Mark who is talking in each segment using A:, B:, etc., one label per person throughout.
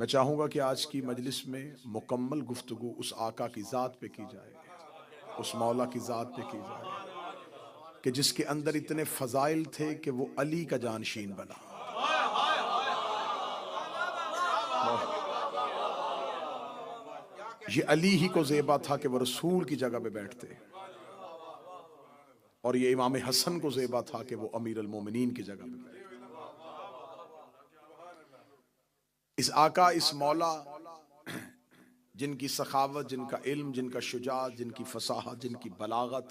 A: मैं चाहूंगा कि आज की मजलिस में मुकम्मल गुफ्तगू उस आका की ज़ात पे की जाए, उस मौला की ज़ात पे की जाए कि जिसके अंदर इतने फ़ज़ाइल थे कि वो अली का जानशीन बना। ये अली ही को ज़ेबा था कि वो रसूल की जगह पे बैठते, और ये इमाम हसन को ज़ेबा था कि वो अमीर अल मोमिनीन की जगह पे बैठते। इस आका, इस मौला जिनकी सखावत, जिनका इल्म, जिनका शुजाअत, जिनकी फसाहत, जिनकी बलागत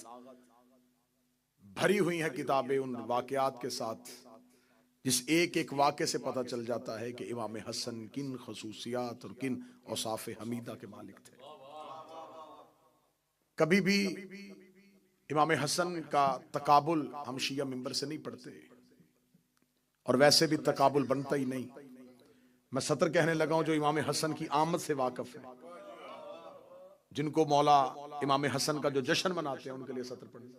A: भरी हुई है किताबें उन वाक़यात के साथ, जिस एक एक वाक़े से पता चल जाता है कि इमाम हसन किन खसूसियात और किन औसाफ़े हमीदा के मालिक थे। कभी भी इमाम हसन का तकाबुल हम शिया मिंबर से नहीं पढ़ते, और वैसे भी तकाबुल बनता ही नहीं। मैं सतर कहने लगा हूं जो इमाम हसन की आमद से वाकिफ है, जिनको मौला इमाम हसन का जो जश्न मनाते हैं उनके लिए सतर पढ़ने,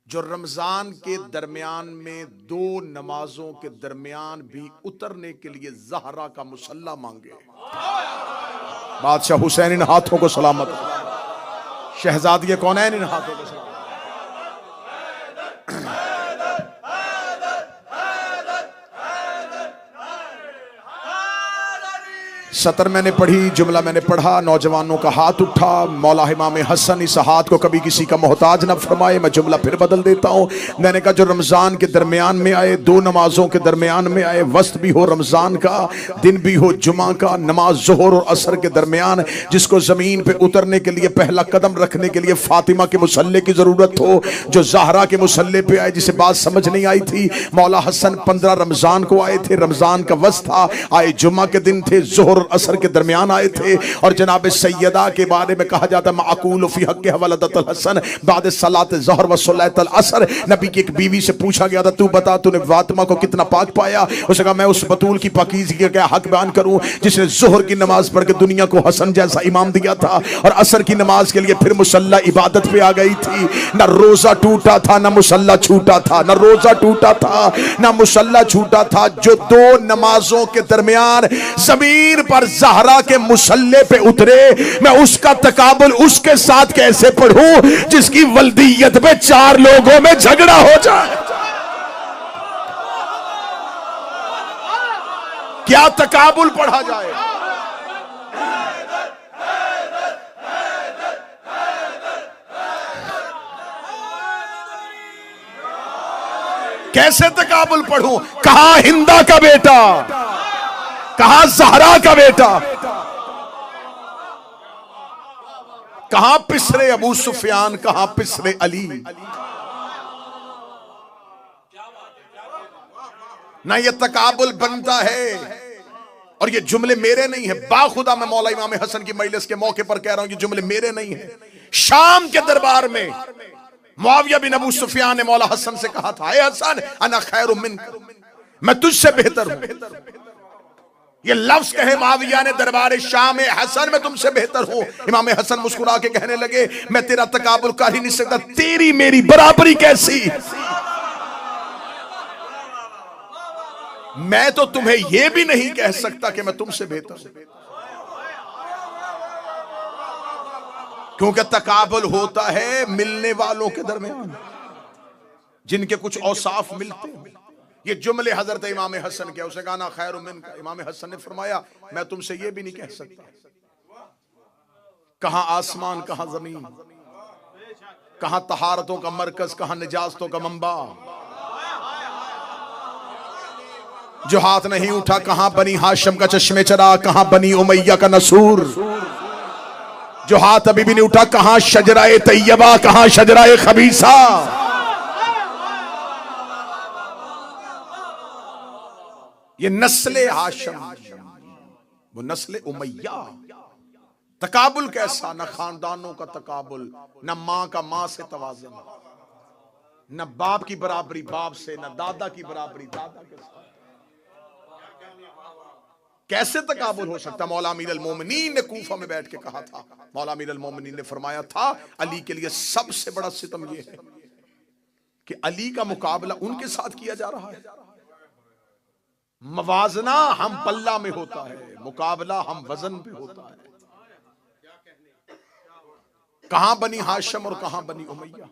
A: जो रमजान के दरमियान में दो नमाजों के दरमियान भी उतरने के लिए ज़हरा का मुसल्ला मांगे। बादशाह हुसैन इन हाथों को सलामत, शहजादी कौनैन इन हाथों को सलामत। सतर मैंने पढ़ी, जुमला मैंने पढ़ा, नौजवानों का हाथ उठा, मौला इमाम हसन इस हाथ को कभी किसी का मोहताज न फरमाए। मैं जुमला फिर बदल देता हूँ। मैंने कहा जो रमजान के दरमियान में आए, दो नमाजों के दरमियान में आए, वस्त भी हो रमजान का, दिन भी हो जुमा का, नमाज ज़ोहर और असर के दरमियान जिसको जमीन पे उतरने के लिए पहला कदम रखने के लिए फातिमा के मुसल्ले की जरूरत हो, जो ज़हरा के मुसल्ले पे आए, जिसे बात समझ नहीं आई थी। मौला हसन 15 रमजान को आए थे, रमजान का वस्त था, आए जुमा के दिन थे, ज़ोहर असर के दरमियान आए थे। और जनाब सैयदा के बारे में कहा जाता है माकूल फी हक हवलदतल हसन बाद सलात ज़हर व सलातल असर। नबी की एक बीवी से पूछा गया था, तू बता तूने फातिमा को कितना पाक पाया? उसने कहा मैं उस बतूल की पाकीज़गी का क्या हक बयान करूं जिसने ज़ोहर की नमाज पढ़ के दुनिया को हसन जैसा इमाम दिया था, और असर की नमाज के लिए फिर मुसल्ला इबादत पे आ गई थी। ना रोजा टूटा था, ना मुसल्ला छूटा था, ना रोजा टूटा था, ना मुसल्ला छूटा था। जो दो नमाजों के दरमियान जमीन पर ज़हरा के मुसल्ले पे उतरे, मैं उसका तकाबुल उसके साथ कैसे पढ़ूं जिसकी वल्दियत में 4 लोगों में झगड़ा हो जाए? क्या तकाबुल पढ़ा जाए? कैसे तकाबुल पढ़ूं? कहां हिंदा का बेटा, कहां ज़हरा का बेटा, कहां पिसरे अबू सुफियान, कहां पिसरे अली। ना ये तकाबुल बनता है। और ये जुमले मेरे नहीं है, बाखुदा मैं मौला इमाम हसन की मजलिस के मौके पर कह रहा हूं, ये जुमले मेरे नहीं है। शाम के दरबार में मुआविया बिन अबू सुफियान ने मौला हसन से कहा था, ए हसन अना खैरु मिनक, मैं तुझसे बेहतर हूं। ये लफ्ज कहे मुआविया ने दरबार शाम, हसन मैं तुमसे बेहतर हूं। इमाम हसन मुस्कुरा के कहने लगे, मैं तेरा तकाबुल कर ही नहीं सकता, तेरी मेरी बराबरी कैसी? मैं तो तुम्हें यह भी नहीं कह सकता कि मैं तुमसे बेहतर हूं, क्योंकि तकाबुल होता है मिलने वालों के दरमियान, जिनके कुछ औसाफ मिलते हैं। ये जुमले हजरत इमाम हसन के, उसे गाना खैर मिन का। इमाम हसन ने फरमाया, मैं तुमसे ये भी नहीं कह सकता। कहां आसमान, कहां जमीन, कहां तहारतों का मरकज, कहां निजाजतों का मंबा। जो हाथ नहीं उठा, कहां बनी हाशिम का चश्मे चरा, कहां बनी उमैया का नसूर। जो हाथ अभी भी नहीं उठा, कहां शजराए तैयबा, कहां शजराए खबीसा। ये नस्ले हाशिम, वो नस्ले उमैया। तकाबुल कैसा? न खानदानों का तकाबुल, न मां का मां से तवाज़ुन, न बाप की बराबरी बाप से, न दादा की बराबरी दादा के साथ। कैसे तकाबुल हो सकता? मौला अमीर अल मोमिनीन ने कूफा में बैठ के कहा था, मौला अमीर अल मोमिनीन ने फरमाया था, अली के लिए सबसे बड़ा सितम यह है कि अली का मुकाबला उनके साथ किया जा रहा है मवाजना हम पल्ला में होता है, मुकाबला हम वजन पे होता है। कहां बनी हाशिम और कहां बनी उमैया।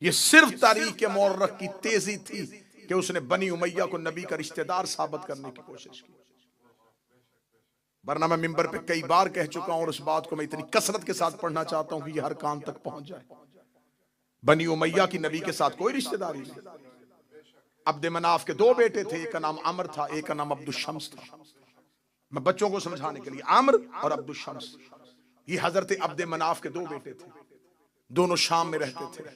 A: ये सिर्फ तारीख मुअर्रख की तेजी थी कि उसने बनी उमैया को नबी का रिश्तेदार साबित करने की कोशिश की। वरना मैं मिंबर पे कई बार कह चुका हूं और उस बात को मैं इतनी कसरत के साथ पढ़ना चाहता हूं कि ये हर कान तक पहुंच जाए। बनी उमैया की नबी के साथ कोई रिश्तेदारी नहीं। अब्द मनाफ के दो बेटे थे, एक का नाम अमर था, एक का नाम अब्दुल शम्स था। मैं बच्चों को समझाने के लिए, अमर और अब्दुल शम्स, ये हजरत अब्द मनाफ के दो बेटे थे। दोनों शाम में रहते थे,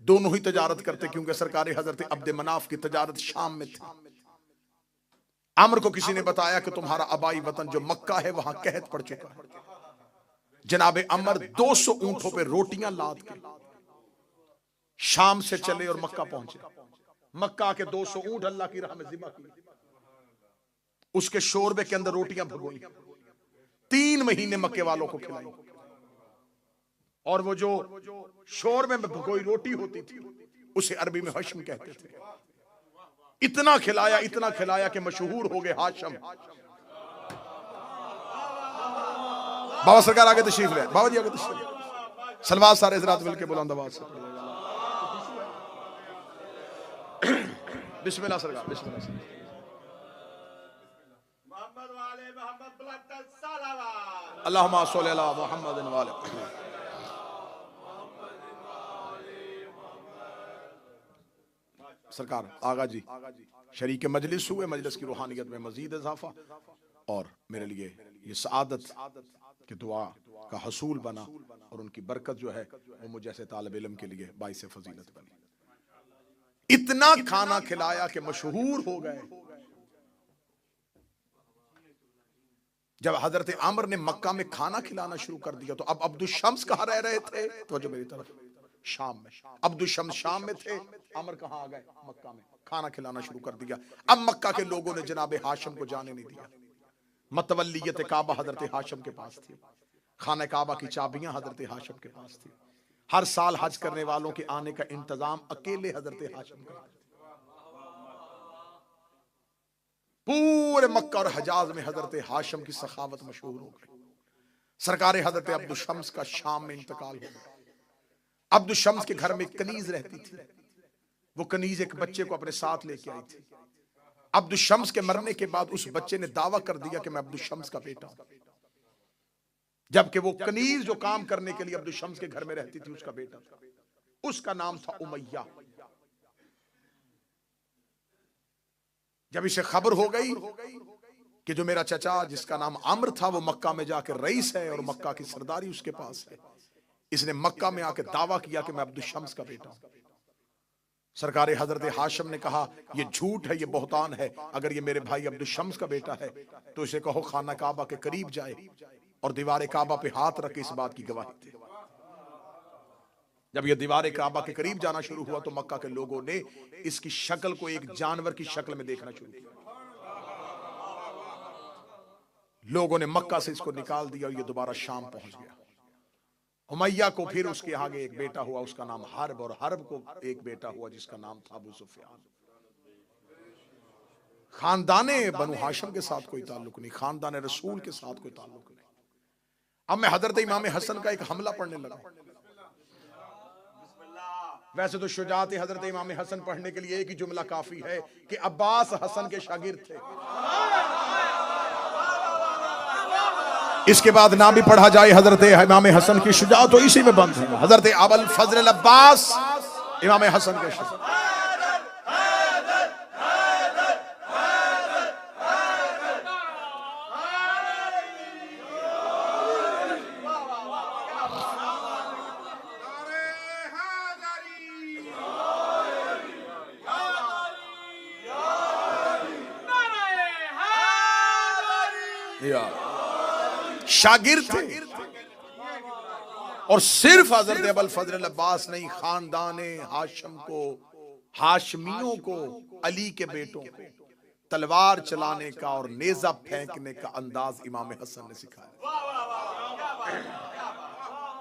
A: दोनों ही तजारत करते, क्योंकि सरकार हजरत अब्द मनाफ की तजारत शाम में थी। अमर को किसी ने बताया कि तुम्हारा आबाई वतन जो मक्का है वहां कहत पड़ चुका है। जनाब अमर 200 ऊंटों पे रोटियां लाद के शाम से चले और मक्का पहुंचे। मक्का के 200 ऊंट अल्लाह की राह में ज़िबा किए, उसके शोरबे के अंदर रोटियां भगोई, 3 महीने मक्के वालों को खिलाई। और वो जो शोरबे में भगोई रोटी होती थी उसे अरबी में हश्म कहते थे। इतना खिलाया कि मशहूर हो गए हाशिम। बाबा सरकार आगे तशरीफ ले, बाबा जी आगे तशरीफ। सलवात सारे हज़रात मिलके बुलंद आवाज से बिस्मिल्लाह सरकार, बिस्मिल्लाह सरकार। अल्लाहुम्मा सल्ली अला मुहम्मद व आले सरकार। आगा जी शरीक मजलिस हुए, मजलिस की रूहानियत में मजीद इजाफा और मेरे लिए ये सआदत के दुआ का हसूल बना और उनकी बरकत जो है वो मुझे जैसे तालिब इल्म के लिए बाइस फजीलत बनी। इतना खाना खिलाया कि मशहूर हो गए। जब हजरत आमर ने मक्का में खाना खिलाना शुरू कर दिया तो अब अब्दुल शम्स कहां रह रहे थे? तो जो मेरी तरफ, शाम में। अब्दुल शम्स शाम में थे, आमर कहां आ गए? मक्का में। खाना खिलाना शुरू कर दिया। अब मक्का के लोगों ने जनाब हाशिम को जाने नहीं दिया। मतवल्लियत काबा हजरत हाशिम के पास थी, खाना काबा की चाबियां हजरत हाशिम के पास थी। हर साल हज करने वालों के आने का इंतजाम अकेले हजरत हाशिम का। पूरे मक्का और हजाज में हजरत हाशिम की सखावत मशहूर हो गई। सरकार हजरत अब्दुल शम्स का शाम में इंतकाल हो गया। अब्दुल शम्स के घर में एक कनीज रहती थी। वो कनीज एक बच्चे को अपने साथ लेके आई थी। अब्दुल शम्स के मरने के बाद उस बच्चे ने दावा कर दिया कि मैं अब्दुल शम्स का बेटा हूं, जबकि वो कनीज जो काम करने के लिए अब्दुल शम्स के घर में रहती थी उसका बेटा था। उसका नाम था उमैया। जब इसे खबर हो गई कि जो मेरा चचा जिसका नाम अम्र था वो मक्का में जाकर रईस है और मक्का की सरदारी उसके पास है, इसने मक्का में आकर दावा किया कि मैं अब्दुल शम्स का बेटा हूं। सरकार हजरत हाशिम ने कहा ये झूठ है, ये बहतान है। अगर ये मेरे भाई अब्दुल शम्स का बेटा है तो इसे कहो खाना काबा के करीब जाए और दीवार काबा पे हाथ रख के इस बात की गवाही दे। जब यह दीवार काबा के करीब जाना शुरू हुआ तो मक्का के लोगों ने इसकी शक्ल को एक जानवर की शक्ल में देखना शुरू किया। लोगों ने मक्का से इसको निकाल दिया और ये दोबारा शाम पहुंच गया। उमैया को फिर उसके आगे एक बेटा हुआ, उसका नाम हर्ब, और हर्ब को एक बेटा हुआ जिसका नाम था अबू सुफियान। खानदाने बनु हाशिम के साथ कोई ताल्लुक नहीं, खानदान रसूल के साथ कोई ताल्लुक नहीं। अब मैं हजरत इमाम हसन का एक हमला पढ़ने लगा। वैसे तो शुजात हजरत इमाम हसन पढ़ने के लिए एक ही जुमला काफी है कि अब्बास हसन के शागिर्द थे। इसके बाद ना भी पढ़ा जाए हजरत इमाम हसन की शुजात तो इसी में बंद है। हजरत अबुल फजल अब्बास इमाम हसन के शागिर्द। शागिर्द थे और सिर्फ हजरत अबुल फजल अब्बास नहीं, खानदाने हाशिम को, हाशमियों को, अली के बेटों को तलवार चलाने का और नेजा फेंकने का अंदाज इमाम हसन ने सिखाया।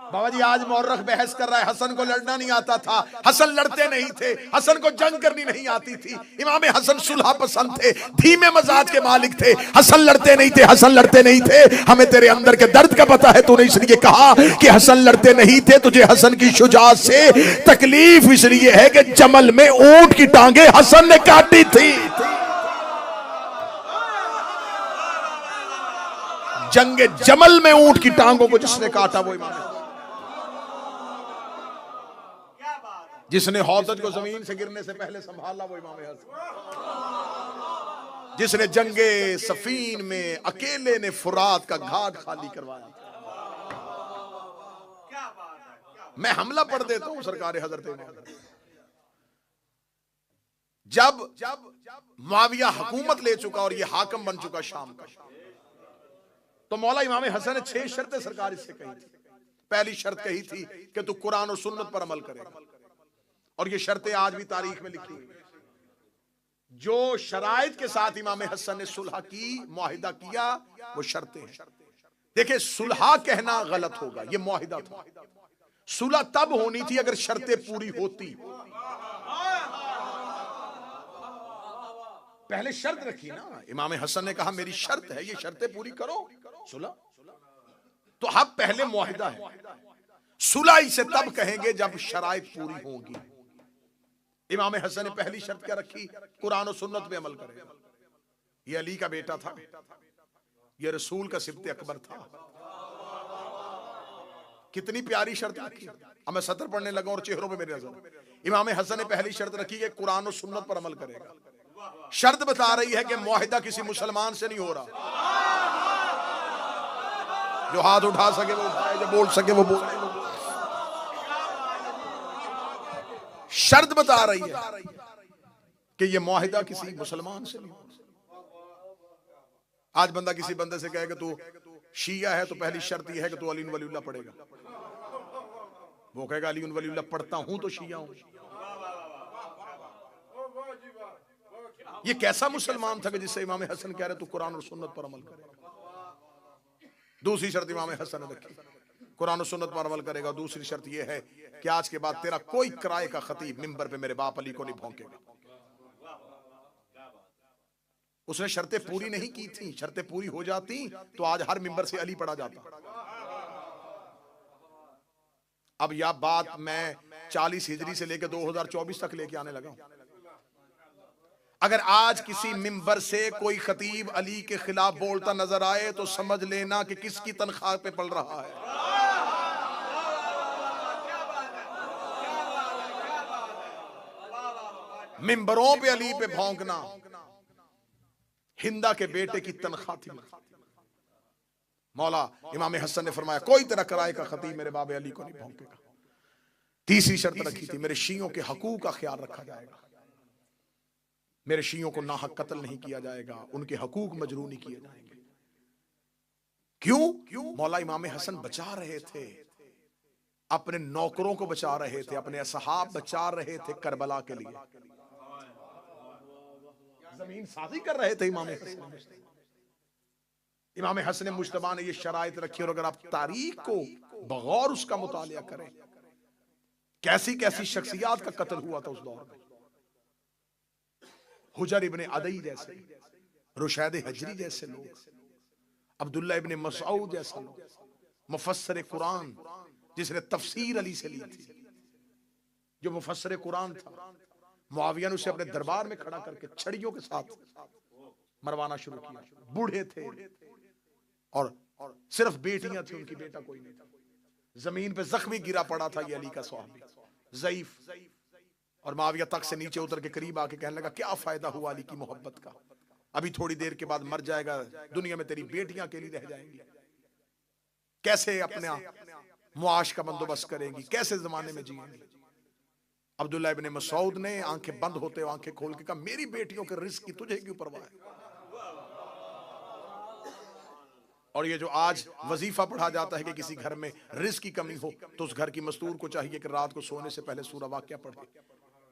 A: बाबा जी आज मौर्रख बहस कर रहा है, हसन को लड़ना नहीं आता था, हसन लड़ते नहीं थे, हसन को जंग करनी नहीं आती थी। इमाम हसन सुलह पसंद थे, धीमे मजाज के मालिक थे, हसन लड़ते नहीं थे, हसन लड़ते नहीं थे। हमें तेरे अंदर के दर्द का पता है, तूने इसलिए कहा कि हसन लड़ते नहीं थे। तुझे हसन की शुजाअत से तकलीफ इसलिए है कि जमल में ऊंट की टांगे हसन ने काटी थी। जंगे जमल में ऊंट की टांगों को जिसने काटा वो इमाम, जिसने हौदत को जमीन से गिरने से पहले संभाला वो इमाम हसन, जिसने जंगे सफीन में अकेले ने फुरात का घाट खाली करवाया। मैं हमला पढ़ देता हूं सरकार हजरत इमाम। जब मुआविया हुकूमत ले चुका और ये हाकम बन चुका शाम का, तो मौला इमाम हसन ने 6 शर्तें सरकार इससे कही थी। पहली शर्त कही थी कि तू कुरान और सुन्नत पर अमल करेगा, और ये शर्तें आज भी तारीख में लिखी हुई। जो शराइत के साथ इमाम हसन ने सुलह की, मुआहिदा किया, वो शर्तें हैं। देखिए सुलह कहना गलत होगा, ये मुआहिदा था। सुलह तब होनी थी अगर शर्तें पूरी होती। पहले शर्त रखी ना, इमाम हसन ने कहा मेरी शर्त है, ये शर्तें पूरी करो, सुलह। तो अब पहले मुआहिदा है, सुलह इसे तब कहेंगे जब शराइत पूरी होगी। इमाम हसन ने पहली शर्त क्या रखी? कुरान और सुन्नत पे अमल करेगा। ये अली का बेटा था, ये रसूल का सिब्ते अकबर था। कितनी प्यारी शर्त रखी। अब मैं सतर पढ़ने लगा और चेहरों पे मेरी नजर। इमाम हसन ने पहली शर्त रखी कि कुरान और सुन्नत पर अमल करेगा। शर्त बता रही है कि मुआहिदा किसी मुसलमान से नहीं हो रहा। जो हाथ उठा सके वो उठाए, जो बोल सके वो बोले। शर्त बता रही है कि ये मुआहिदा किसी मुसलमान से नहीं हो। आज बंदा किसी बंदे से कहे कि तू शिया है, तो पहली शर्त यह है कि तू अली वलीउल्लाह पढ़ेगा। वो कहेगा अली वलीउल्लाह पढ़ता हूं तो शिया हूं। ये कैसा मुसलमान था कि जिससे इमाम हसन कह रहे तू कुरान और सुन्नत पर अमल करेगा। दूसरी शर्त इमाम हसन ने रखी, कुरान और सुन्नत पर अमल करेगा। दूसरी शर्त यह है कि आज के बाद तेरा कोई किराए का खतीब मिंबर पे मेरे बाप अली को नहीं भौंकेगा। उसने शर्तें पूरी नहीं की थी। शर्तें पूरी हो जाती तो आज हर मिंबर से अली पढ़ा जाता। अब यह बात मैं 40 हिजरी से लेकर 2024 तक लेके आने लगा। अगर आज किसी मिंबर से कोई खतीब अली के खिलाफ बोलता नजर आए तो समझ लेना कि किसकी तनख्वाह पे पल रहा है। मिंबरों पे अली पे भौंकना हिंदा के बेटे की तनख्वाह थी। मौला इमाम हसन ने फरमाया कोई तरह किराए का खतीब मेरे बाबे अली को नहीं भौंकेगा। तीसरी शर्त रखी थी, मेरे शियों के हकूक का ख्याल रखा जाएगा। मेरे शियों को नाहक कत्ल नहीं किया जाएगा, उनके हकूक मजरू नहीं किए जाएंगे। क्यों? मौला इमाम हसन बचा रहे थे, अपने नौकरों को बचा रहे थे, अपने असहाब बचा रहे थे करबला के लिए। जमीन साजी कर रहे थे इमाम हसन। इमाम हसन मुश्तबा ने ये शराइत रखी। और अगर आप तारीख को बगौर उसका मुतालिया करें, कैसी कैसी शख्सियात का कत्ल हुआ था उस दौर में। हुजर इब्ने अदई जैसे, रुशैद हजरी जैसे लोग, अब्दुल्ला इब्ने मसऊद जैसा लोग, मुफस्सिर कुरान जिसने तफसीर अली से ली थी, जो मुफस्सिर कुरान था। मुआविया ने उसे अपने दरबार में खड़ा करके छड़ियों के साथ मरवाना शुरू किया। बूढ़े थे और सिर्फ बेटियां थी, उनकी बेटा कोई नहीं था। जमीन पे जख्मी गिरा पड़ा था ये अली का सहाबी, ज़ईफ। और मुआविया तक से नीचे उतर के करीब आके कहने लगा क्या फायदा हुआ अली की मोहब्बत का, अभी थोड़ी देर के बाद मर जाएगा, दुनिया में तेरी बेटियां अकेली रह जाएंगी, कैसे अपना मुआश का बंदोबस्त करेंगी, कैसे जमाने में जिएंगी। अब्दुल्ला इब्ने मसऊद ने आंखें बंद होते हुए आंखें खोल के कहा मेरी बेटियों के रिस्क की तुझे क्यों परवाह है। और ये जो आज वजीफा पढ़ा जाता है कि किसी घर में रिस्क की कमी हो तो उस घर की मस्तूर को चाहिए कि रात को सोने से पहले सूरा वाक़िया पढ़े।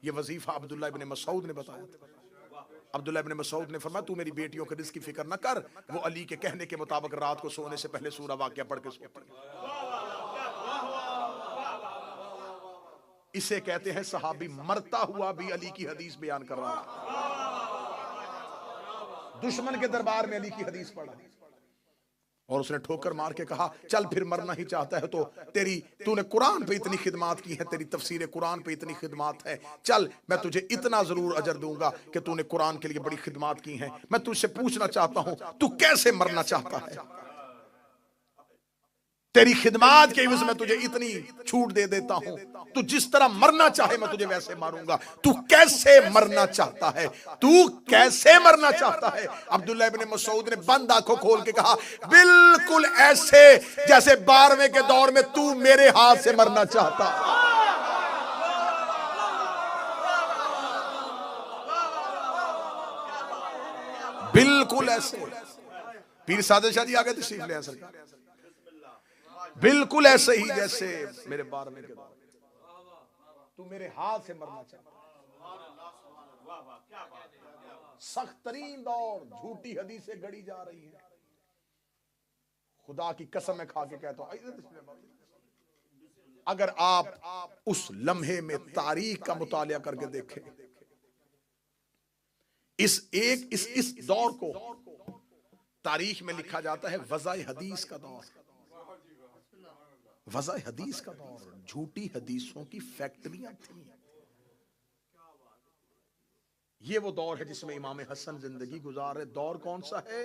A: ये वजीफा अब्दुल्ला इब्ने मसऊद ने बताया था। अब्दुल्ला इब्ने मसऊद ने फरमाया तू मेरी बेटियों के रिस्क की फिक्र न कर, वो अली के कहने के मुताबिक रात को सोने से पहले सूरा वाक़िया पढ़ के सोती है। इसे कहते हैं सहाबी मरता हुआ भी अली की हदीस बयान कर रहा है। दुश्मन के दरबार में अली की हदीस पढ़ा और उसने ठोकर मार के कहा चल फिर मरना ही चाहता है तो तूने कुरान पे इतनी खिदमत की है, तेरी तफसीर कुरान पे इतनी खिदमत है, चल मैं तुझे इतना जरूर अजर दूंगा कि तूने कुरान के लिए बड़ी खिदमत की है। मैं तुझसे पूछना चाहता हूं तू कैसे मरना चाहता है? तेरी खिदमत के एवज में तुझे इतनी छूट दे देता हूं, तू जिस तरह मरना चाहे मैं तुझे वैसे मारूंगा। तू कैसे मरना चाहता है? तू कैसे मरना चाहता है? अब्दुल्ला इब्न मसूद ने बंद आंखों खोल के कहा बिल्कुल ऐसे जैसे 12वें के दौर में तू मेरे हाथ से मरना चाहता। बिल्कुल ऐसे। पीर सादिक शाह जी आगे तशरीफ ले आए सरकार। बिल्कुल ऐसे ही जैसे मेरे 12वें के दौर तू मेरे हाथ से मरना चाहता। सख्त तरीन दौर, झूठी हदीसें गढ़ी जा रही हैं। खुदा की कसम मैं खा के कहता हूं, अगर आप उस लम्हे में तारीख का मुतालिया करके देखें, इस दौर को तारीख में लिखा जाता है वज़ाए हदीस का दौर। वज़ाए हदीस का दौर, झूठी हदीसों की फैक्ट्रियां थी। ये वो दौर है जिसमें इमाम हसन जिंदगी गुजार रहे। दौर कौन सा है?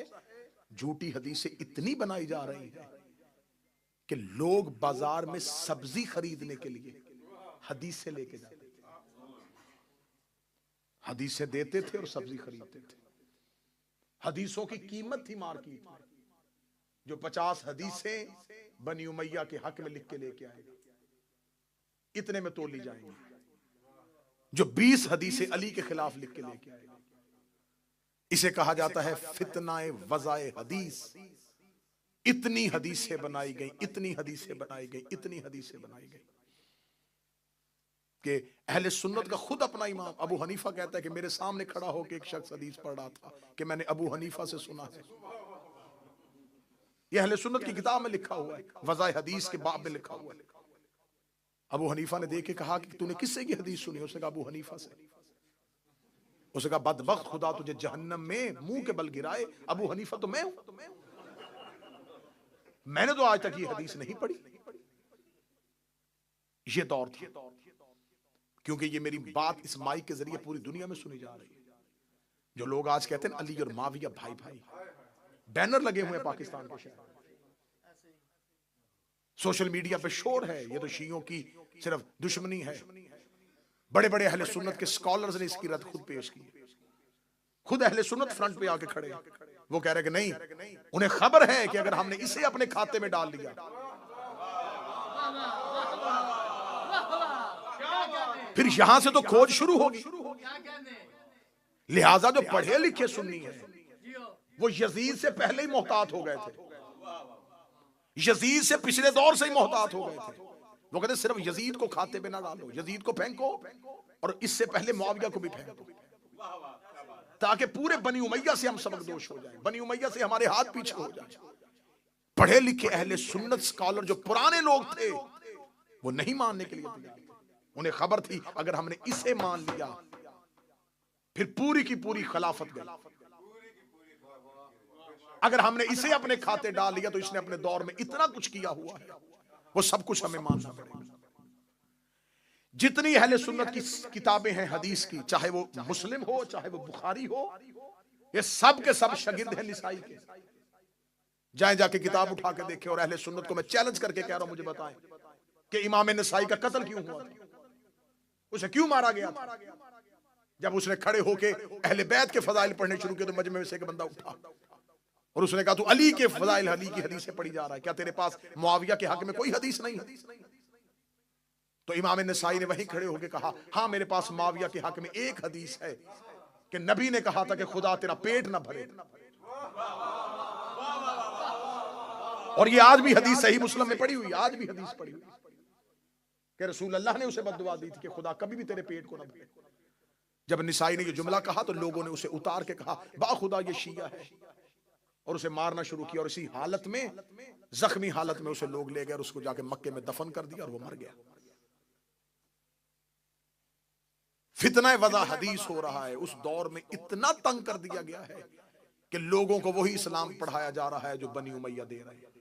A: झूठी हदीसें इतनी बनाई जा रही हैं कि लोग बाजार में सब्जी खरीदने के लिए हदीसें लेके जाते थे। हदीसें देते थे और सब्जी खरीदते थे। हदीसों की कीमत थी मार्केट में। जो 50 हदीसें बनी उमैया के हक में लिख के लेके आएगा, इतने में तोली जाएंगी। जो 20 हदीसें अली के खिलाफ लिख के लेके आएगा, इसे कहा जाता है फितनाए वज़ाए हदीस। इतनी हदीसें बनाई गई, इतनी हदीसें बनाई गई, इतनी हदीसें बनाई गई कि अहले सुन्नत का खुद अपना इमाम अबू हनीफा कहता है कि मेरे सामने खड़ा होकर एक शख्स हदीस पढ़ रहा था कि मैंने अबू हनीफा से सुना है। यह अहले सुन्नत की किताब में लिखा हुआ है, वज़ाए हदीस के बाब में लिखा हुआ है। अबू हनीफा ने देख के कहा कि तूने किससे की हदीस सुनी? उसने कहा अबू हनीफा से। उसने कहा बदबख्त, खुदा तुझे जहन्नम में मुंह के बल गिराए। अबू हनीफा तो मैं हूं, मैंने तो आज तक ये हदीस नहीं पढ़ी। ये दौर था, क्योंकि ये मेरी बात इस माइक के जरिए पूरी दुनिया में सुनी जा रही है। जो लोग आज कहते हैं अली और माविया भाई भाई, बैनर लगे हुए हैं पाकिस्तान के शहर, सोशल मीडिया पे शोर है, ये तो शियों की सिर्फ दुश्मनी है। बड़े बड़े अहले सुन्नत के स्कॉलर्स ने इसकी रद्द खुद पेश की। खुद अहले सुन्नत फ्रंट पे आके खड़े, वो कह रहे कि नहीं, उन्हें खबर है कि अगर हमने इसे अपने खाते में डाल लिया फिर यहां से तो खोज शुरू होगी। लिहाजा जो पढ़े लिखे सुन्नी है वो यजीद से पहले ही मोहतात हो गए थे, यजीद से पिछले दौर से ही मोहतात हो गए थे। वो कहते सिर्फ यजीद को खाते पे ना डालो, यजीद को फेंको और इससे पहले मुआविया को भी फेंको, ताकि पूरे बनी उमैया से हम सबकदोश हो जाएं, बनी उमैया से हमारे हाथ पीछे हो जाए। पढ़े लिखे अहले सुन्नत स्कॉलर जो पुराने लोग थे वो नहीं मानने के लिए तैयार थे। उन्हें खबर थी अगर हमने इसे मान लिया फिर पूरी की पूरी खिलाफत गई। अगर हमने इसे अपने खाते डाल लिया तो इसने अपने दौर में इतना कुछ किया हुआ है, वो सब कुछ हमें मानना पड़ेगा। जितनी अहले सुन्नत की किताबें हैं हदीस की, चाहे वो मुस्लिम हो चाहे वो बुखारी हो, ये सब के सब शागिर्द हैं निसाई के। जाए जाके किताब उठा के देखें और अहले सुन्नत को मैं चैलेंज करके कह रहा हूं, मुझे बताएं कि इमाम नसाई का कत्ल क्यों हुआ था, उसे क्यों मारा गया था? जब उसने खड़े होके अहले बैत के फजाइल पढ़ने शुरू किए तो मजमे में से एक बंदा उठा और उसने कहा तू अली के फजाइल, अली की हदीसें पढ़ी जा रहा है, क्या तेरे पास मुआविया के हक में कोई हदीस नहीं है? तो इमाम नसाई ने वहीं खड़े होकर कहा हाँ मेरे पास मुआविया के हक में एक हदीस है कि नबी ने कहा था कि खुदा तेरा पेट ना भरे। और ये आज भी हदीस सही मुस्लिम में पड़ी हुई, आज भी हदीस पड़ी हुई कि रसूल अल्लाह ने उसे बद्दुआ दी थी कि खुदा कभी भी तेरे पेट को ना भरे। जब निसाई ने ये जुमला कहा तो लोगों ने उसे उतार के कहा बाखुदा ये शिया है, और उसे मारना शुरू किया। और इसी हालत में, जख्मी हालत में उसे लोग ले गए और उसको जाके मक्के में दफन कर दिया और वो मर गया। फितना वज़ा हदीस हो रहा है। उस दौर में इतना तंग कर दिया गया है कि लोगों को वही इस्लाम पढ़ाया जा रहा है जो बनी उमैया दे रहे हैं।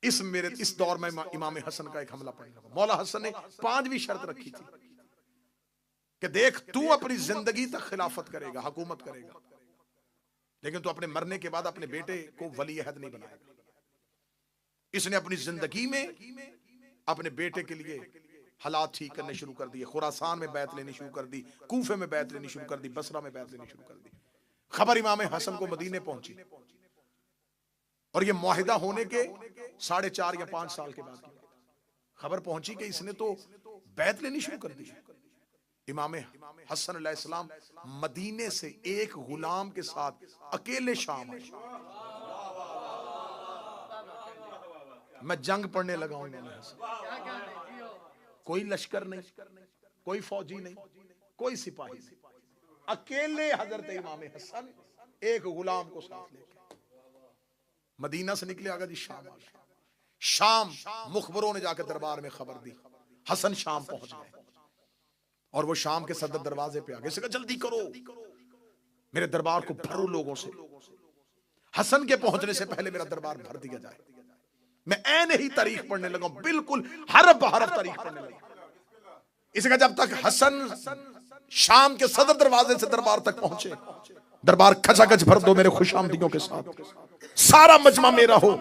A: इस दौर में इमाम हसन का एक हमला पड़ने लगा। मौला हसन ने 5वीं शर्त रखी थी कि देख, तू अपनी जिंदगी तक खिलाफत करेगा, हुकूमत करेगा, लेकिन तू अपने मरने के बाद अपने बेटे को वली अहद नहीं बनाएगा। इसने अपनी जिंदगी में अपने बेटे के लिए हालात ठीक करने शुरू कर दिए। खुरासान में बैत लेनी शुरू कर दी, कूफे में बैत लेनी शुरू कर दी, बसरा में बैत लेनी शुरू कर दी। खबर इमाम हसन को मदीने पहुंची और ये मुआहिदा होने के 4.5 या 5 साल के बाद की खबर पहुंची कि इसने तो बैत लेनी शुरू कर दी। इमाम हसन अलैहिस्सलाम मदीने से एक गुलाम के साथ अकेले शाम आए। मैं जंग पढ़ने लगा हूं। इमाम हसन, कोई लश्कर नहीं, कोई फौजी नहीं, कोई सिपाही नहीं, अकेले हजरत इमाम हसन एक गुलाम को साथ लेकर मदीना से निकले। आगे जी शाम मुखबरों ने जाकर दरबार में खबर दी, हसन शाम पहुंच गए। और वो शाम के सदर दरवाजे पे आ गए। कहा जल्दी करो, मेरे दरबार को भरो लोगों से, हसन के पहुंचने से पहले मेरा दरबार भर दिया जाए। मैं ऐन ही तारीख पढ़ने लगा, बिल्कुल हरफ बहरफ तारीख पढ़ने लगा। इसका जब तक हसन शाम के सदर दरवाजे से दरबार तक पहुंचे, दरबार खचाखच भर दो मेरे खुशामदीयों के साथ, सारा मजमा मेरा हो,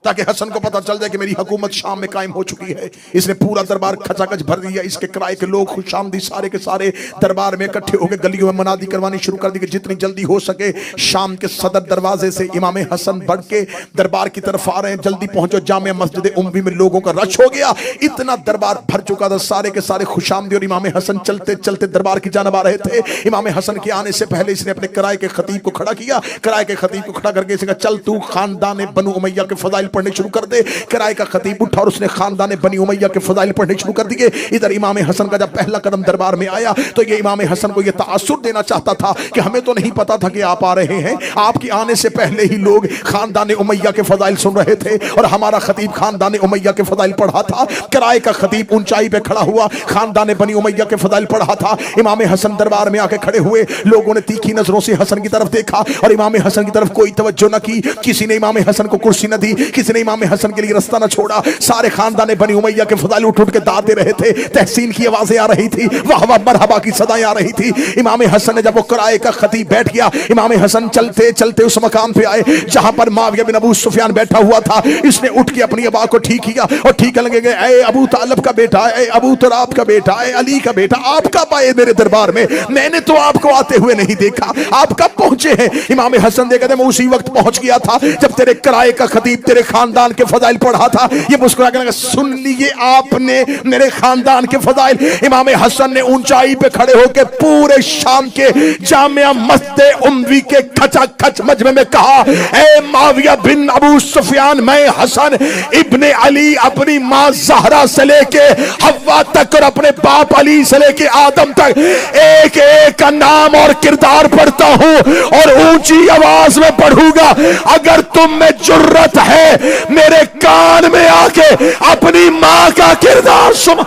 A: ताकि हसन को पता चल जाए कि मेरी हुकूमत शाम में कायम हो चुकी है। इसने पूरा दरबार खचाखच भर दिया। इसके किराए के लोग खुशामदी सारे के सारे दरबार में इकट्ठे होकर गलियों में मनादी करवानी शुरू कर दी कि जितनी जल्दी हो सके शाम के सदर दरवाजे से इमाम हसन बढ़ के दरबार की तरफ आ रहे हैं, जल्दी पहुंचो। जामिया मस्जिद उम्मी में लोगों का रश हो गया, इतना दरबार भर चुका था। सारे के सारे खुशामदी और इमाम हसन चलते चलते दरबार की जानब आ रहे थे। इमाम हसन के आने से पहले इसने अपने किराए के खतीब को खड़ा किया। किराए के खतीब को खड़ा करके इसने कहा, चल तू खानदान बनु उमैया के फजाइल पढ़ने शुरू कर दे। किराए का खतीब उठा और उसने खानदान बनी उमैया के फजाइल पढ़ने शुरू कर दिए। इधर इमाम हसन का जब पहला कदम दरबार में आया तो ये इमाम हसन को ये तासुर देना चाहता था कि हमें तो नहीं पता था कि आप आ रहे हैं, आपके आने से पहले ही लोग खानदान उमैया के फजाइल सुन रहे थे और हमारा खतीब खानदान उमैया के फजाइल पढ़ा था। किराए का खतीब ऊंचाई पे खड़ा हुआ खानदान बनी उमैया के फजाइल पढ़ा था। इमाम हसन दरबार में आके खड़े हुए, लोगों ने तीखी नजरों से हसन की तरफ देखा और इमाम हसन की तरफ कोई तवज्जो न की। किसी ने इमाम हसन को कुर्सी न दी, किसी ने इमाम हसन के लिए रास्ता न छोड़ा। सारे खानदान बनी उमैया के फजाइल उठ उठ के दाद दे रहे थे। तहसीन की आवाजें आ रही थी, वाह वाह मरहबा की सदाएं आ रही थी। इमाम हसन ने जब वो किराए का खतीब बैठ गया, इमाम हसन चलते चलते उस मकाम पे आए जहां पर मुआविया बिन अबू सुफियान बैठा हुआ था। इसने उठ के अपनी अबा को ठीक किया और ठीक लगे गए, ऐ अबू तालिब का बेटा, ऐ अबू तुराब का बेटा, ऐ अली का बेटा, आप कब आए मेरे दरबार में? मैंने तो आपको आते हुए नहीं देखा, आप कब पहुंचे हैं? इमाम हसन ने कहते मैं उसी वक्त पहुंच गया था जब तेरे किराए का खतीब तेरे खानदान के फजाइल पढ़ा था। ये मुस्कुरा के लगा, सुन लिए आपने मेरे खानदान के फजाइल? इमाम हसन ने ऊंचाई पे खड़े होकर पूरे शाम के जामिया मस्जिद उम्मी के खचाखच मजमे में कहा, ऐ मुआविया बिन अबू सुफियान, मैं हसन इब्ने अली अपनी मां ज़हरा से लेके हव्वा तक और अपने बाप अली से लेके आदम तक एक एक का नाम और किरदार पढ़ता हूं और ऊंची आवाज में पढ़ूंगा। अगर तुम में जुर्रत है मेरे कान में आके अपनी मां का किरदार सुन।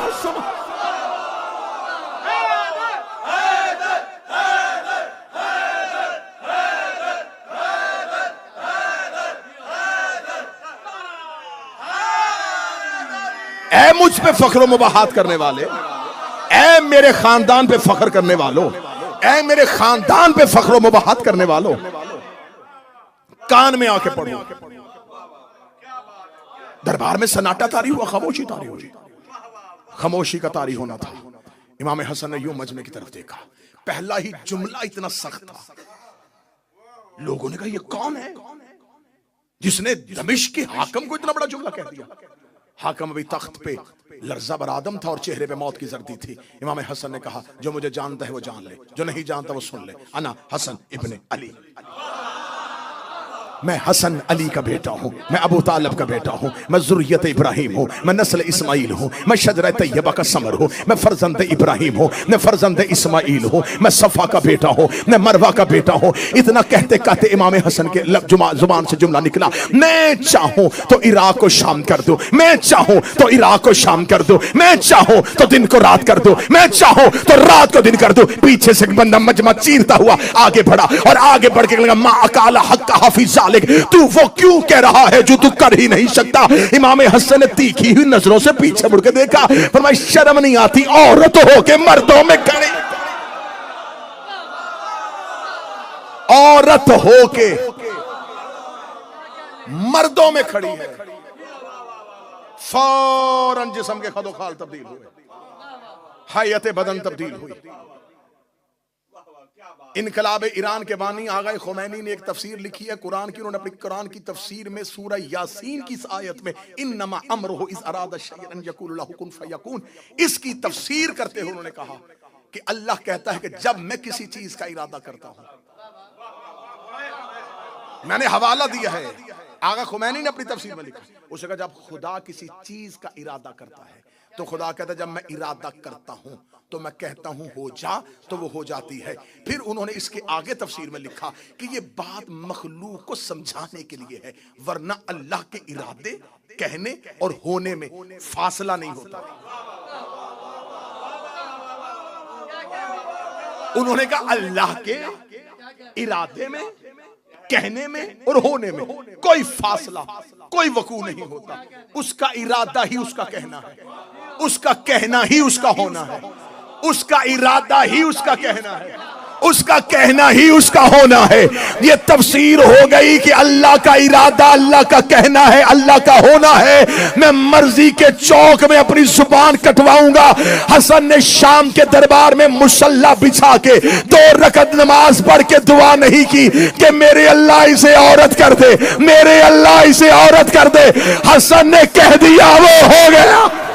A: ऐ मुझ पे फख्र मुबाहात करने वाले, ऐ मेरे खानदान पे फख्र करने वालों, ऐ मेरे खानदान पे फख्र मुबाहात करने वालों, कान में आके पढ़ो। दरबार में सन्नाटा तारी हुआ, खामोशी तारी हुई। खामोशी का तारी होना था। इमाम हसन ने यूं मजमे की तरफ देखा, पहला ही जुमला इतना सख्त था। लोगों ने कहा ये कौन है जिसने दमिश्क के हाकिम को इतना बड़ा जुमला कह दिया? हाकिम अभी तख्त पे लर्जा बर आदम था और चेहरे पे मौत की जर्दी थी। इमाम हसन ने कहा जो मुझे जानता है वो जान ले, जो नहीं जानता वो सुन ले। अना हसन इब्ने अली। मैं हसन अली का बेटा हूँ, मैं अबू तालब का बेटा हूँ, मैं ज़ुर्रियत इब्राहिम हूँ, मैं नस्ल इस्माइल हूँ, मैं शजरा तैयबा का समर हूँ, मैं फर्जंद इब्राहिम हूँ, मैं फर्जंद इस्माइल हूँ, मैं सफ़ा का बेटा हूँ, मैं मरवा का बेटा हूँ। इतना कहते कहते इमाम हसन के जुबान से जुमला निकला, मैं चाहूँ तो इराक को शाम कर दूँ, मैं चाहूँ तो इराक को शाम कर दूँ, मैं चाहूँ तो दिन को रात कर दूँ, मैं चाहूँ तो रात को दिन कर दूँ। पीछे से बंदा मजमा चीरता हुआ आगे बढ़ा और आगे बढ़ के लगा, मा अकाला हक हाफिज तू वो क्यों कह रहा है जो तू कर ही नहीं सकता। इमाम हसन ने तीखी हुई नजरों से पीछे मुड़ के देखा, फरमाया शर्म नहीं आती औरत हो के मर्दों में खड़ी, औरत हो के मर्दों में खड़ी है। फौरन जिस्म के खदोखाल तब्दील हुए, हैयत बदन तब्दील हुई। इनकलाब ईरान के बानी आगा खुमैनी ने एक तफसीर लिखी है कुरान की। उन्होंने अपनी कुरान की तफसीर में सूरह यासीन की इस आयत में इन्नमा अम्रुहु इज़ अरादा शैअन यक़ूलु लहु कुन फयकून, इसकी तफसीर करते हुए उन्होंने कहा कि अल्लाह कहता है कि जब मैं किसी चीज का इरादा करता हूं, मैंने हवाला दिया है, आगा खुमैनी ने अपनी तफसीर में लिखा, उसने कहा जब खुदा किसी चीज का इरादा करता है तो खुदा कहता है जब मैं इरादा करता हूं तो मैं कहता हूं हो जा तो वो हो जाती है। फिर उन्होंने इसके आगे तफसीर में लिखा कि ये बात मखलूक को समझाने के लिए है, वरना अल्लाह के इरादे कहने और होने में फासला नहीं होता। उन्होंने कहा अल्लाह के इरादे में, कहने में और होने में कोई फासला, कोई वकू नहीं होता। उसका इरादा ही उसका कहना है, उसका कहना ही उसका होना है, उसका इरादा ही उसका कहना है, उसका कहना ही उसका होना है। ये तफसीर हो गई कि अल्लाह का इरादा अल्लाह का कहना है, अल्लाह का होना है। मैं मर्जी के चौक में अपनी जुबान कटवाऊंगा। हसन ने शाम के दरबार में मुसल्ला बिछा के 2 रकत नमाज पढ़ के दुआ नहीं की कि मेरे अल्लाह इसे औरत कर दे, मेरे अल्लाह इसे औरत कर दे। हसन ने कह दिया वो हो गया।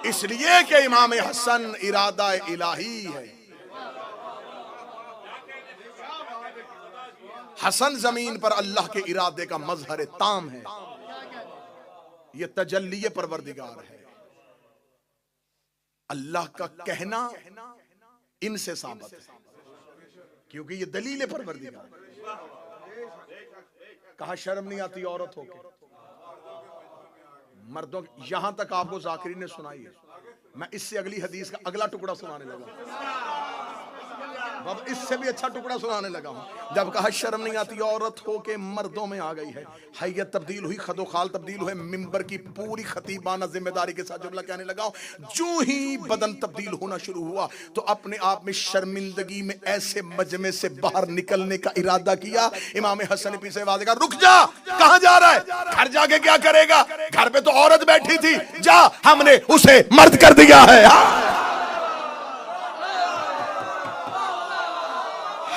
A: इसलिए कि इमाम हसन इरादा इलाही है। हसन जमीन पर अल्लाह के इरादे का मजहर ताम है, ये तजल्ली परवरदिगार है। अल्लाह का कहना इनसे साबित है क्योंकि ये दलील परवरदिगार। कहा शर्म नहीं आती औरत होके मर्दों। यहां तक आपको जाकिरी ने सुनाई है, मैं इससे अगली हदीस का अगला टुकड़ा सुनाने लगा, अब इससे भी अच्छा टुकड़ा सुनाने लगा हूं। जब कहा शर्म नहीं आती औरत हो के मर्दों में आ गई है, हैयत तब्दील हुई, खदोखाल तब्दील हुए, मिंबर की पूरी खतीबाना जिम्मेदारी के साथ जुमला कहने लगा। जो ही बदन तब्दील होना शुरू हुआ तो अपने आप में शर्मिंदगी में ऐसे मजमे से बाहर निकलने का इरादा किया। इमाम हसन ने पीछे आवाज कहा रुक जा, कहां जा रहा है, घर जाके क्या करेगा, घर पे तो औरत बैठी थी, जा हमने उसे मर्द कर दिया है,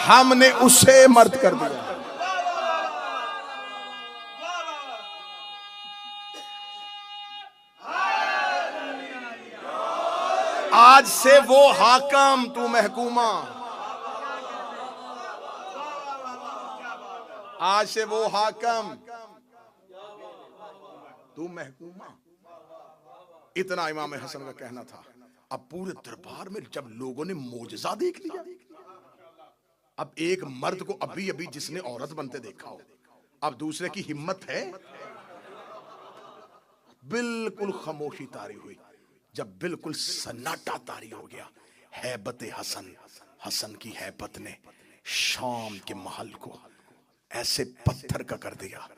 A: हमने उसे मर्द कर दिया। आज से वो हाकम तू महकूमा, आज से वो हाकम तू महकूमा। इतना इमाम हसन का कहना था। अब पूरे दरबार में जब लोगों ने मोजज़ा देख लिया, अब एक मर्द को अभी अभी जिसने औरत बनते देखा हो, अब दूसरे की हिम्मत है। बिल्कुल खामोशी तारी हुई। जब बिल्कुल सन्नाटा तारी हो गया, हैबत हसन, हसन की हैबत ने शाम के महल को ऐसे पत्थर का कर दिया।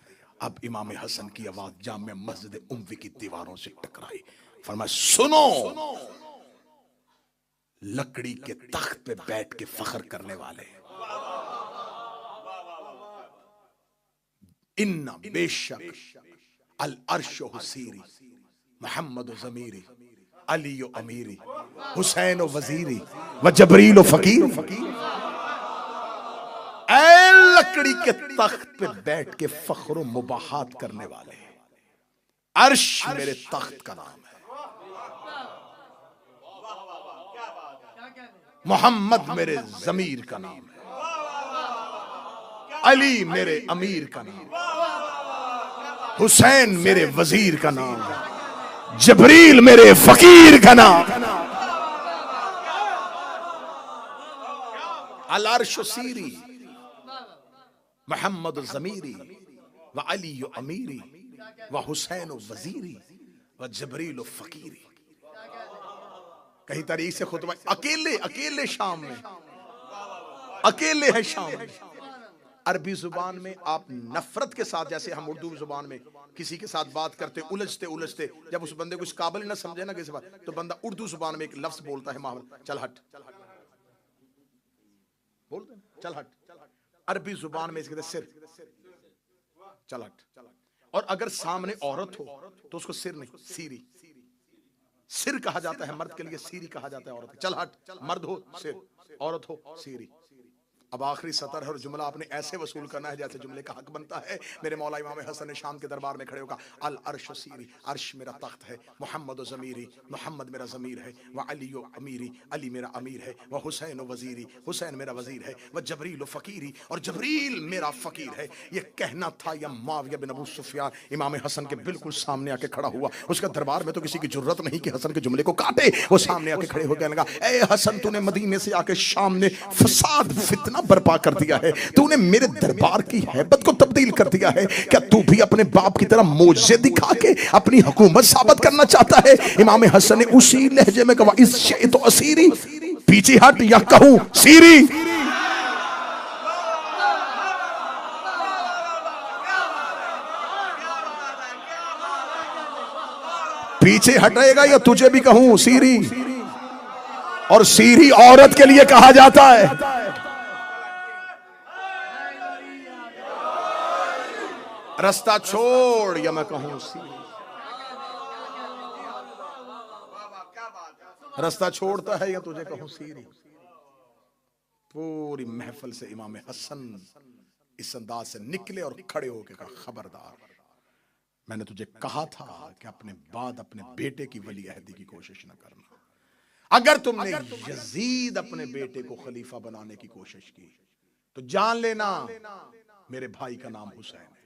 A: अब इमाम हसन की आवाज जामे मस्जिद उम्वी की दीवारों से टकराई। फरमाया सुनो, लकड़ी के तख्त पे बैठ के फख्र करने वाले, इन्ना बेशक अल अर्शो हुसीरी, मोहम्मद ज़मीरी, अली अमीरी, हुसैन वजीरी व जबरील फकीर। ऐ लकड़ी के तख्त पे बैठ के फख्र मुबाहात करने वाले, अर्श मेरे तख्त का नाम है, मोहम्मद मेरे जमीर का नाम है, अली मेरे अमीर का नाम है, हुसैन मेरे वजीर का नाम है, जबरील मेरे फकीर का नाम। अल अर्श सीरी मोहम्मद जमीरी व अली अमीरी व हुसैन वजीरी व जबरील फकीरी। कहीं तारीख से खुतबा अकेले अकेले शाम में, अकेले है शाम में। अरबी जुबान में आप नफरत के साथ, जैसे हम उर्दू जुबान में किसी के साथ बात करते उलझते उलझते, जब उस बंदे को इस काबिल न समझे ना किसी बात, तो बंदा उर्दू जुबान में एक लफ्ज बोलता है माहौल, चल हट, बोलते हैं चल हट। अरबी जुबान में इसके सिर, चल हट। और अगर सामने औरत हो तो उसको सिर नहीं, सीरी, सिर कहा जाता है मर्द के लिए, सीरी कहा जाता है औरत। चल हट, मर्द हो सिर, औरत हो सीरी। अब आखिरी सतर है और जुमला आपने ऐसे वसूल करना है जैसे जुमले का हक बनता है। मेरे मौला इमाम हसन शाम के दरबार में खड़े होगा, अल अर्श सीरी, अर्श मेरा तख्त है, मोहम्मद ज़मीरी, मोहम्मद मेरा ज़मीर है, व अली अमीरी, अली मेरा अमीर है, व हुसैन वजीरी, हुसैन मेरा वजीर है, व जबरील फ़कीरी, और जबरील मेरा फ़कीर है। ये कहना था या मुआविया बिन अबू सुफियान इमाम हसन के बिल्कुल सामने आके खड़ा हुआ। उसका दरबार में तो किसी की जुर्रत नहीं कि हसन के जुमले को काटे। वो सामने आके खड़े होकर लगा, ए हसन, तूने मदीने से आके शाम में फसाद फितना बर्पा कर दिया है, तूने मेरे दरबार की हैबत को तब्दील कर दिया है। क्या तू भी अपने बाप की तरह मोजे दिखा के अपनी हुकूमत साबित करना चाहता है? इमाम हसन ने उसी लहजे में कहा, इस शे तो असीरी, पीछे हट या कहूं सीरी। पीछे हटेगा या तुझे भी कहूं सीरी। और सीरी औरत के लिए कहा जाता है। रास्ता छोड़ या मैं कहूं सीरी। रास्ता छोड़ता है या तुझे कहूं सीरी। पूरी महफिल से इमाम हसन इस अंदाज से निकले और खड़े होकर कहा, खबरदार, मैंने तुझे कहा था कि अपने बाद अपने बेटे की वली अहदी की कोशिश न करना। अगर तुमने यजीद अपने बेटे को खलीफा बनाने की कोशिश की तो जान लेना मेरे भाई का नाम हुसैन है।